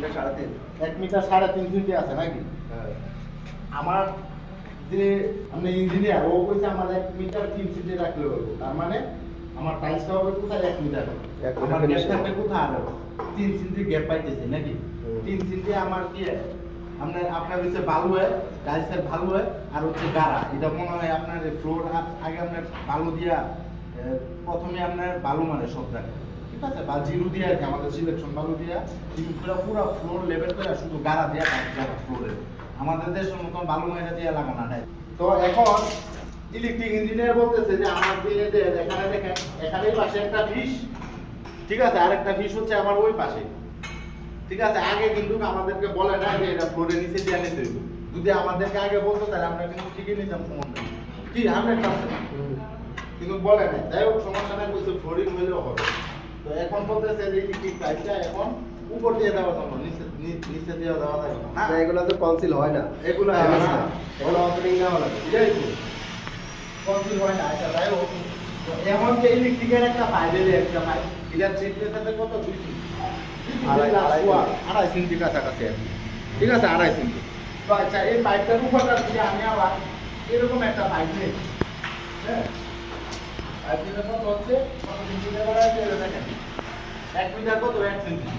Metre 3.5। 1 metre 3.5 fit আছে নাকি? হ্যাঁ। আমার যে আমি ইঞ্জিনিয়ার ও কইছে আমার 1 মিটার 3 ফিটে রাখলে হবে। তার মানে আমার টাইলসটা হবে কোথায় 1 মিটার হবে। আমার গ্যাপ থাকবে কোথায় আর 3 সেন্টি গ্যাপ পাইতেছে নাকি? 3 সেন্টি আমার কি আপনার হচ্ছে বালু হয়, টাইলসের বালু হয় আর হচ্ছে গাড়া। এটা মনে হয় আপনার ফ্লোর আগে আপনার বালু দিয়া প্রথমে আপনার বালু মানে সব রাখে। ঠিক আছে? বা জিরো দিয়ে আর কি আমাদের সিলেকশন বালু দিয়া কিন্তু পুরো ফ্লোর লেভেল করে শুধু গাড়া দিয়া টাইলস ফ্লোরে। আমাদের দেশের মতন বালু মাইরা দিয়ে লাগানো নাই। তো এখন ইলেকট্রিক ইঞ্জিনিয়ার বলতেছে যে আমার দিয়ে এখানে দেখেন এখানে পাশে একটা ফিস, ঠিক আছে, আরেকটা ফিস হচ্ছে আমার ওই পাশে। ঠিক আছে, আগে কিন্তু আমাদেরকে বলে না যে এটা ফ্লোরের নিচে দিয়ে নিতে হবে। যদি আমাদেরকে আগে বলতো তাহলে আমরা কিন্তু ঠিকই নিতাম সমস্যা কি 100%, কিন্তু বলে না। যাই হোক সমস্যা নাই, বলছে ফ্লোরিং হইলেও হবে। তো এখন বলতেছে যে ইলেকট্রিক পাইপটা এখন উপর দিয়ে দেওয়া যাবে, নিচে দিয়ে দেওয়া যাবে না। এগুলো তো কনসিল হয় না, এগুলো হয় না, না, এগুলো ওপেনিং দেওয়া লাগে। এটাই তো কনসিল হয় না। আচ্ছা যাই হোক, তো এমন যে ইলেকট্রিকের একটা পাইপের একটা পাইপ, এটার চিপের সাথে কত 2 ফিট, 2.5 সেন্টি কাছাকাছি আর কি। ঠিক আছে, 2.5 সেন্টি। তো আচ্ছা এই পাইপটার উপরটা দিয়ে আমি আবার এরকম একটা পাইপ নিই। হ্যাঁ, পাইপের কত হচ্ছে, কত সেন্টি দেখেন 1 মিটার কত 1 সেন্টি।